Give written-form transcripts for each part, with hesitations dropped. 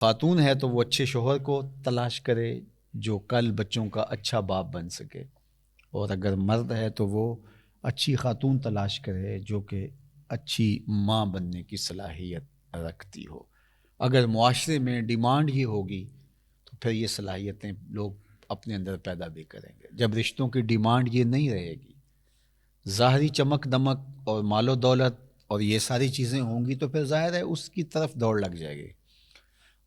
خاتون ہے تو وہ اچھے شوہر کو تلاش کرے جو کل بچوں کا اچھا باپ بن سکے، اور اگر مرد ہے تو وہ اچھی خاتون تلاش کرے جو کہ اچھی ماں بننے کی صلاحیت رکھتی ہو۔ اگر معاشرے میں ڈیمانڈ یہ ہوگی تو پھر یہ صلاحیتیں لوگ اپنے اندر پیدا بھی کریں گے۔ جب رشتوں کی ڈیمانڈ یہ نہیں رہے گی، ظاہری چمک دمک اور مال و دولت اور یہ ساری چیزیں ہوں گی، تو پھر ظاہر ہے اس کی طرف دوڑ لگ جائے گی۔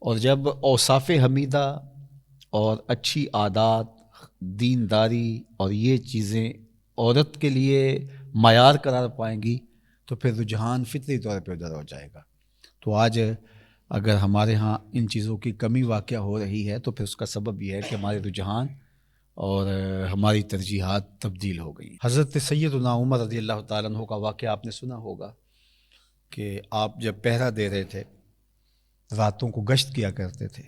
اور جب اوصاف حمیدہ اور اچھی عادات، دینداری اور یہ چیزیں عورت کے لیے معیار قرار پائیں گی تو پھر رجحان فطری طور پہ ادھر ہو جائے گا۔ تو آج اگر ہمارے ہاں ان چیزوں کی کمی واقع ہو رہی ہے تو پھر اس کا سبب یہ ہے کہ ہمارے رجحان اور ہماری ترجیحات تبدیل ہو گئی۔ حضرت سیدنا عمر رضی اللہ تعالیٰ عنہ کا واقعہ آپ نے سنا ہوگا کہ آپ جب پہرا دے رہے تھے، راتوں کو گشت کیا کرتے تھے،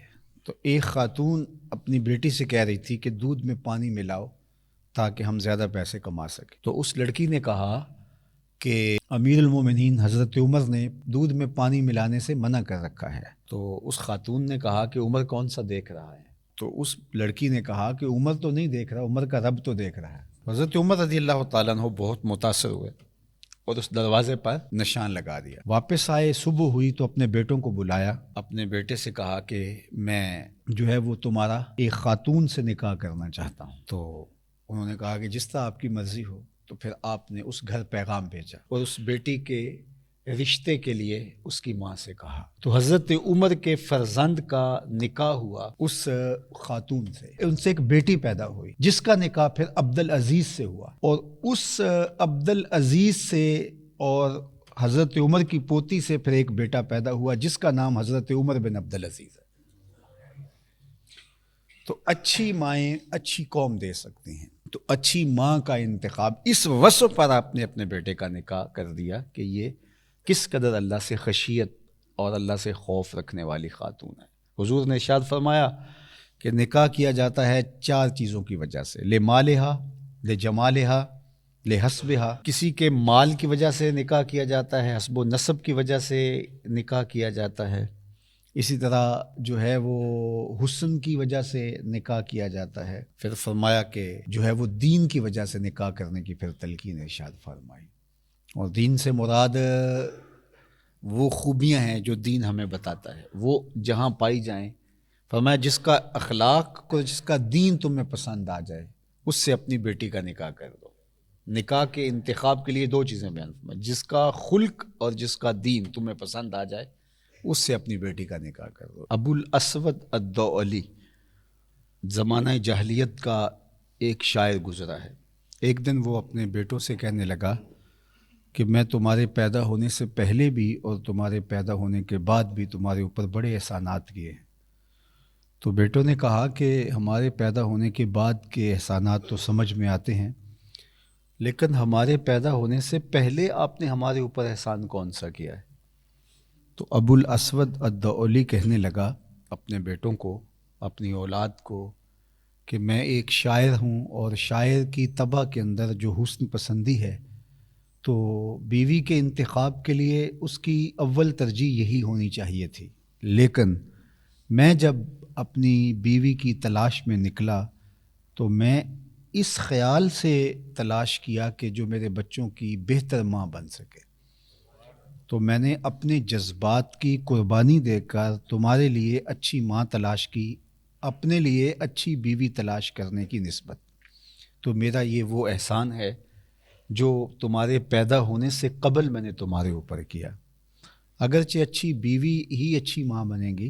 تو ایک خاتون اپنی بیٹی سے کہہ رہی تھی کہ دودھ میں پانی ملاؤ تاکہ ہم زیادہ پیسے کما سکیں۔ تو اس لڑکی نے کہا کہ امیر المومنین حضرت عمر نے دودھ میں پانی ملانے سے منع کر رکھا ہے۔ تو اس خاتون نے کہا کہ عمر کون سا دیکھ رہا ہے؟ تو اس لڑکی نے کہا کہ عمر تو نہیں دیکھ رہا، عمر کا رب تو دیکھ رہا ہے۔ حضرت عمر رضی اللہ تعالیٰ عنہ بہت متاثر ہوئے اور اس دروازے پر نشان لگا دیا۔ واپس آئے، صبح ہوئی تو اپنے بیٹوں کو بلایا، اپنے بیٹے سے کہا کہ میں جو ہے وہ تمہارا ایک خاتون سے نکاح کرنا چاہتا ہوں۔ تو انہوں نے کہا کہ جس طرح آپ کی مرضی ہو۔ تو پھر آپ نے اس گھر پیغام بھیجا اور اس بیٹی کے رشتے کے لیے اس کی ماں سے کہا۔ تو حضرت عمر کے فرزند کا نکاح ہوا اس خاتون سے، ان سے ایک بیٹی پیدا ہوئی جس کا نکاح پھر عبدالعزیز سے ہوا، اور اس عبدالعزیز سے اور حضرت عمر کی پوتی سے پھر ایک بیٹا پیدا ہوا جس کا نام حضرت عمر بن عبدالعزیز ہے۔ تو اچھی مائیں اچھی قوم دے سکتی ہیں۔ تو اچھی ماں کا انتخاب اس وصف پر آپ نے اپنے بیٹے کا نکاح کر دیا کہ یہ کس قدر اللہ سے خشیت اور اللہ سے خوف رکھنے والی خاتون ہے۔ حضور نے ارشاد فرمایا کہ نکاح کیا جاتا ہے 4 چیزوں کی وجہ سے، لمالہا، لجمالہا، لحسبہا۔ کسی کے مال کی وجہ سے نکاح کیا جاتا ہے، حسب و نسب کی وجہ سے نکاح کیا جاتا ہے، اسی طرح جو ہے وہ حسن کی وجہ سے نکاح کیا جاتا ہے۔ پھر فرمایا کہ جو ہے وہ دین کی وجہ سے نکاح کرنے کی پھر تلقین ارشاد فرمائی، اور دین سے مراد وہ خوبیاں ہیں جو دین ہمیں بتاتا ہے، وہ جہاں پائی جائیں۔ فرمایا جس کا اخلاق کو، جس کا دین تمہیں پسند آ جائے اس سے اپنی بیٹی کا نکاح کر دو۔ نکاح کے انتخاب کے لیے 2 چیزیں بیان فرمائی، جس کا خلق اور جس کا دین تمہیں پسند آ جائے اس سے اپنی بیٹی کا نکاح کر دو۔ ابو الاسود الدؤلی زمانہ جاہلیت کا ایک شاعر گزرا ہے۔ ایک دن وہ اپنے بیٹوں سے کہنے لگا کہ میں تمہارے پیدا ہونے سے پہلے بھی اور تمہارے پیدا ہونے کے بعد بھی تمہارے اوپر بڑے احسانات کیے ہیں۔ تو بیٹوں نے کہا کہ ہمارے پیدا ہونے کے بعد کے احسانات تو سمجھ میں آتے ہیں، لیکن ہمارے پیدا ہونے سے پہلے آپ نے ہمارے اوپر احسان کون سا کیا ہے؟ تو ابو الاسود الدؤلی کہنے لگا اپنے بیٹوں کو، اپنی اولاد کو، کہ میں ایک شاعر ہوں، اور شاعر کی طبع کے اندر جو حسن پسندی ہے تو بیوی کے انتخاب کے لیے اس کی اول ترجیح یہی ہونی چاہیے تھی، لیکن میں جب اپنی بیوی کی تلاش میں نکلا تو میں اس خیال سے تلاش کیا کہ جو میرے بچوں کی بہتر ماں بن سکے، تو میں نے اپنے جذبات کی قربانی دے کر تمہارے لیے اچھی ماں تلاش کی، اپنے لیے اچھی بیوی تلاش کرنے کی نسبت۔ تو میرا یہ وہ احسان ہے جو تمہارے پیدا ہونے سے قبل میں نے تمہارے اوپر کیا۔ اگرچہ اچھی بیوی ہی اچھی ماں بنے گی،